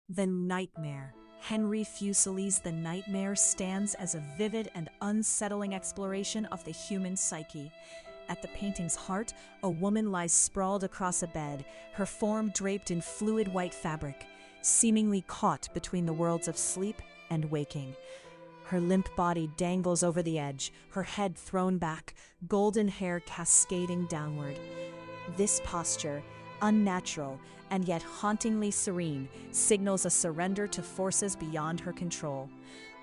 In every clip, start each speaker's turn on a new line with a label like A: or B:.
A: The Nightmare. Henry Fuseli's The Nightmare stands as a vivid and unsettling exploration of the human psyche. At the painting's heart, a woman lies sprawled across a bed, her form draped in fluid white fabric, seemingly caught between the worlds of sleep and waking. Her limp body dangles over the edge, her head thrown back, golden hair cascading downward. This posture, unnatural and yet hauntingly serene, signals a surrender to forces beyond her control.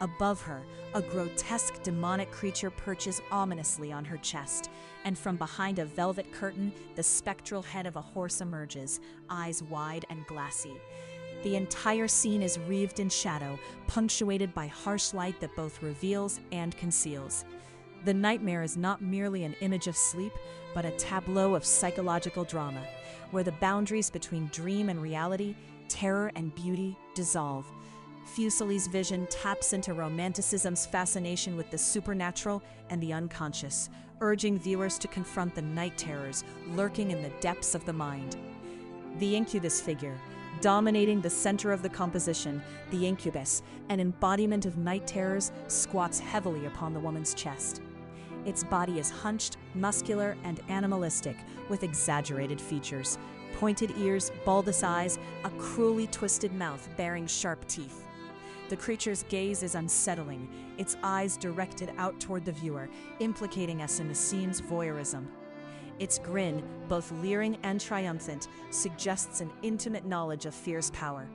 A: Above her, a grotesque demonic creature perches ominously on her chest, and from behind a velvet curtain, the spectral head of a horse emerges, eyes wide and glassy. The entire scene is wreathed in shadow, punctuated by harsh light that both reveals and conceals. The nightmare is not merely an image of sleep, but a tableau of psychological drama, where the boundaries between dream and reality, terror and beauty, dissolve. Fuseli's vision taps into Romanticism's fascination with the supernatural and the unconscious, urging viewers to confront the night terrors lurking in the depths of the mind. The incubus figure, dominating the center of the composition, the incubus, an embodiment of night terrors, squats heavily upon the woman's chest. Its body is hunched, muscular, and animalistic, with exaggerated features, pointed ears, bulbous eyes, a cruelly twisted mouth bearing sharp teeth. The creature's gaze is unsettling, its eyes directed out toward the viewer, implicating us in the scene's voyeurism. Its grin, both leering and triumphant, suggests an intimate knowledge of fear's power.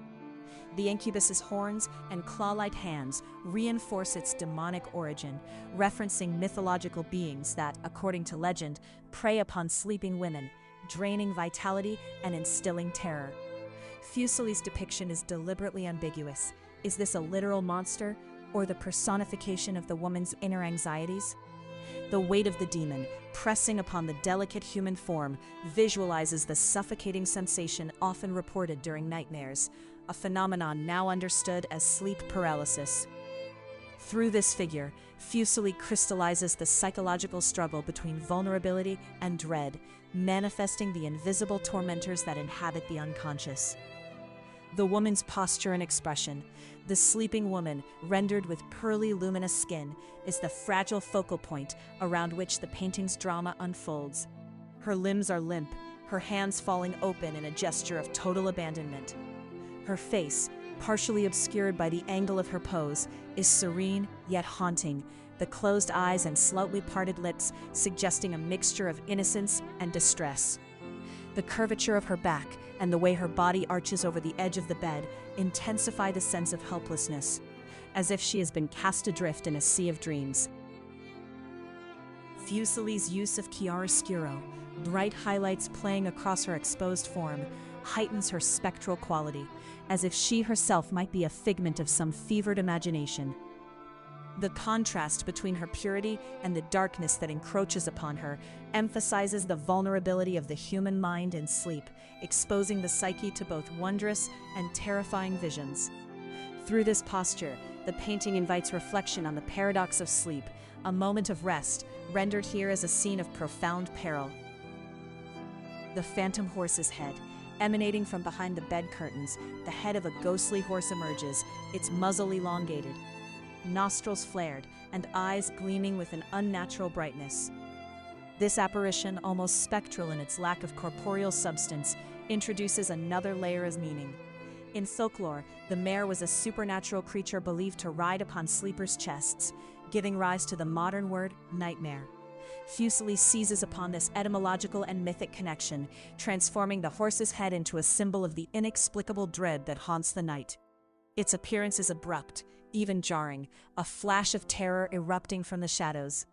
A: The incubus's horns and claw-like hands reinforce its demonic origin, referencing mythological beings that, according to legend, prey upon sleeping women, draining vitality and instilling terror. Fuseli's depiction is deliberately ambiguous. Is this a literal monster, or the personification of the woman's inner anxieties? The weight of the demon, pressing upon the delicate human form, visualizes the suffocating sensation often reported during nightmares, a phenomenon now understood as sleep paralysis. Through this figure, Fuseli crystallizes the psychological struggle between vulnerability and dread, manifesting the invisible tormentors that inhabit the unconscious. The woman's posture and expression, the sleeping woman, rendered with pearly luminous skin, is the fragile focal point around which the painting's drama unfolds. Her limbs are limp, her hands falling open in a gesture of total abandonment. Her face, partially obscured by the angle of her pose, is serene yet haunting, the closed eyes and slightly parted lips suggesting a mixture of innocence and distress. The curvature of her back and the way her body arches over the edge of the bed intensify the sense of helplessness, as if she has been cast adrift in a sea of dreams. Fuseli's use of chiaroscuro, bright highlights playing across her exposed form, heightens her spectral quality, as if she herself might be a figment of some fevered imagination. The contrast between her purity and the darkness that encroaches upon her emphasizes the vulnerability of the human mind in sleep, exposing the psyche to both wondrous and terrifying visions. Through this posture, the painting invites reflection on the paradox of sleep, a moment of rest, rendered here as a scene of profound peril. The phantom horse's head, emanating from behind the bed curtains, the head of a ghostly horse emerges, its muzzle elongated, nostrils flared, and eyes gleaming with an unnatural brightness. This apparition, almost spectral in its lack of corporeal substance, introduces another layer of meaning. In folklore, the mare was a supernatural creature believed to ride upon sleepers' chests, giving rise to the modern word nightmare. Fuseli seizes upon this etymological and mythic connection, transforming the horse's head into a symbol of the inexplicable dread that haunts the night. Its appearance is abrupt, even jarring, a flash of terror erupting from the shadows.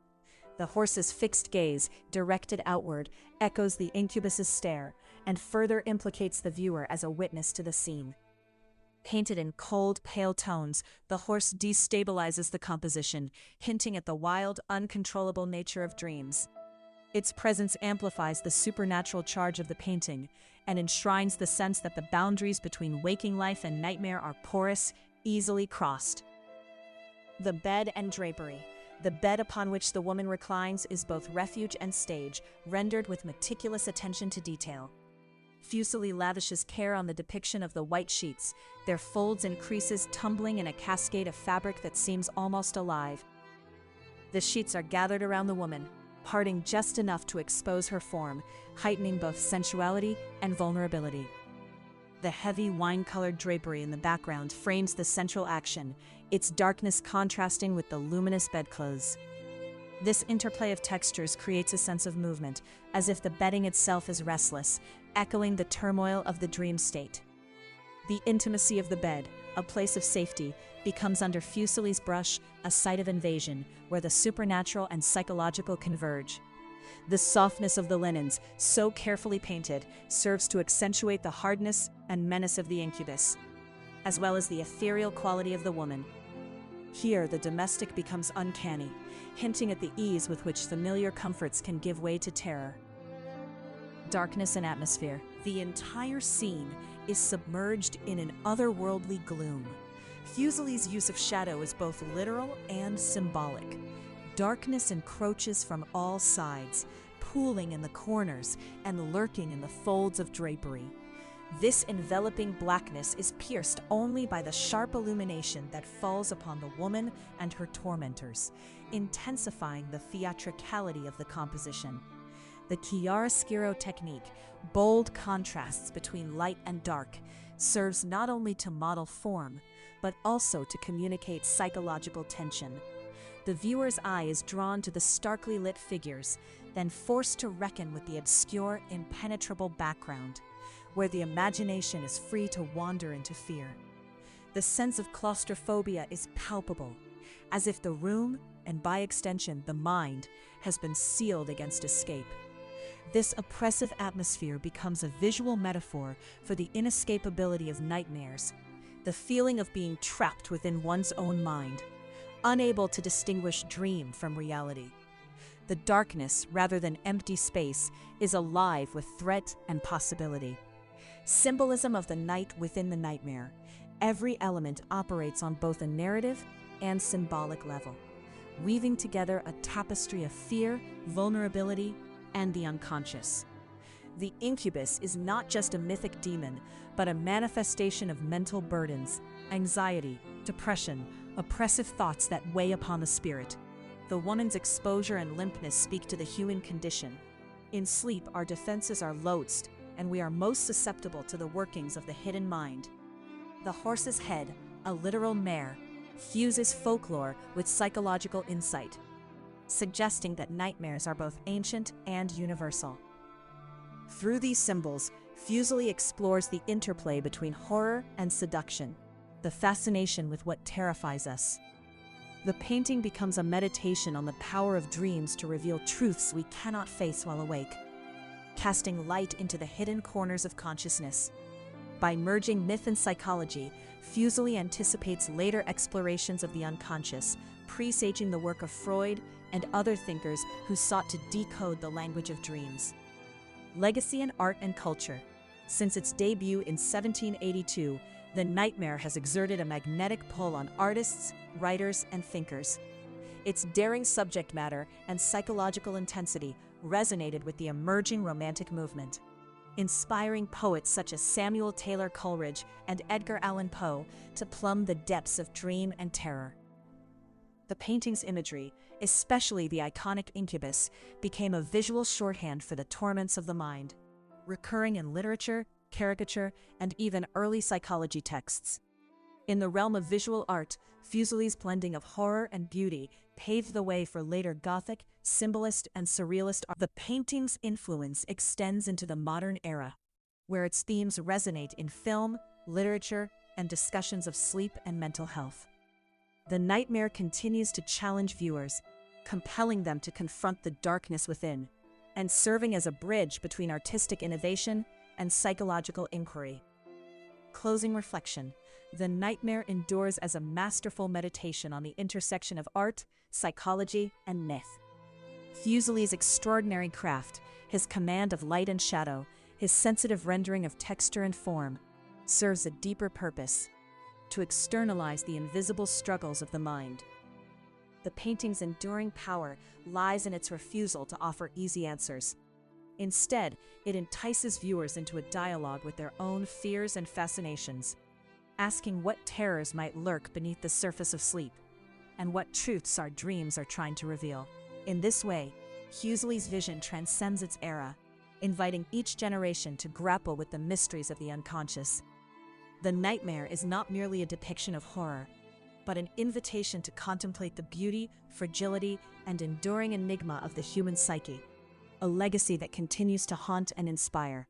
A: The horse's fixed gaze, directed outward, echoes the incubus's stare, and further implicates the viewer as a witness to the scene. Painted in cold, pale tones, the horse destabilizes the composition, hinting at the wild, uncontrollable nature of dreams. Its presence amplifies the supernatural charge of the painting and enshrines the sense that the boundaries between waking life and nightmare are porous, easily crossed. The bed and drapery. The bed upon which the woman reclines is both refuge and stage, rendered with meticulous attention to detail. Fuseli lavishes care on the depiction of the white sheets, their folds and creases tumbling in a cascade of fabric that seems almost alive. The sheets are gathered around the woman, parting just enough to expose her form, heightening both sensuality and vulnerability. The heavy wine-colored drapery in the background frames the central action, its darkness contrasting with the luminous bedclothes. This interplay of textures creates a sense of movement, as if the bedding itself is restless, echoing the turmoil of the dream state. The intimacy of the bed, a place of safety, becomes under Fuseli's brush a site of invasion where the supernatural and psychological converge. The softness of the linens, so carefully painted, serves to accentuate the hardness and menace of the incubus, as well as the ethereal quality of the woman. Here, the domestic becomes uncanny, hinting at the ease with which familiar comforts can give way to terror. Darkness and atmosphere. The entire scene is submerged in an otherworldly gloom. Fuseli's use of shadow is both literal and symbolic. Darkness encroaches from all sides, pooling in the corners and lurking in the folds of drapery. This enveloping blackness is pierced only by the sharp illumination that falls upon the woman and her tormentors, intensifying the theatricality of the composition. The chiaroscuro technique, bold contrasts between light and dark, serves not only to model form, but also to communicate psychological tension. The viewer's eye is drawn to the starkly lit figures, then forced to reckon with the obscure, impenetrable background, where the imagination is free to wander into fear. The sense of claustrophobia is palpable, as if the room, and by extension the mind, has been sealed against escape. This oppressive atmosphere becomes a visual metaphor for the inescapability of nightmares, the feeling of being trapped within one's own mind, unable to distinguish dream from reality. The darkness, rather than empty space, is alive with threat and possibility. Symbolism of the night within the nightmare. Every element operates on both a narrative and symbolic level, weaving together a tapestry of fear, vulnerability, and the unconscious. The incubus is not just a mythic demon, but a manifestation of mental burdens, anxiety, depression, oppressive thoughts that weigh upon the spirit. The woman's exposure and limpness speak to the human condition. In sleep, our defenses are lowest, and we are most susceptible to the workings of the hidden mind. The horse's head, a literal mare, fuses folklore with psychological insight, suggesting that nightmares are both ancient and universal. Through these symbols, Fuseli explores the interplay between horror and seduction, the fascination with what terrifies us. The painting becomes a meditation on the power of dreams to reveal truths we cannot face while awake, casting light into the hidden corners of consciousness. By merging myth and psychology, Fuseli anticipates later explorations of the unconscious, presaging the work of Freud and other thinkers who sought to decode the language of dreams. Legacy in art and culture. Since its debut in 1782, The Nightmare has exerted a magnetic pull on artists, writers, and thinkers. Its daring subject matter and psychological intensity resonated with the emerging Romantic movement, inspiring poets such as Samuel Taylor Coleridge and Edgar Allan Poe to plumb the depths of dream and terror. The painting's imagery, especially the iconic incubus, became a visual shorthand for the torments of the mind, recurring in literature, caricature, and even early psychology texts. In the realm of visual art, Fuseli's blending of horror and beauty paved the way for later Gothic, symbolist, and surrealist art. The painting's influence extends into the modern era, where its themes resonate in film, literature, and discussions of sleep and mental health. The Nightmare continues to challenge viewers, compelling them to confront the darkness within, and serving as a bridge between artistic innovation and psychological inquiry. Closing reflection. The Nightmare endures as a masterful meditation on the intersection of art, psychology, and myth. Fuseli's extraordinary craft, his command of light and shadow, his sensitive rendering of texture and form, serves a deeper purpose: to externalize the invisible struggles of the mind. The painting's enduring power lies in its refusal to offer easy answers. Instead, it entices viewers into a dialogue with their own fears and fascinations, asking what terrors might lurk beneath the surface of sleep, and what truths our dreams are trying to reveal. In this way, Fuseli's vision transcends its era, inviting each generation to grapple with the mysteries of the unconscious. The Nightmare is not merely a depiction of horror, but an invitation to contemplate the beauty, fragility, and enduring enigma of the human psyche, a legacy that continues to haunt and inspire.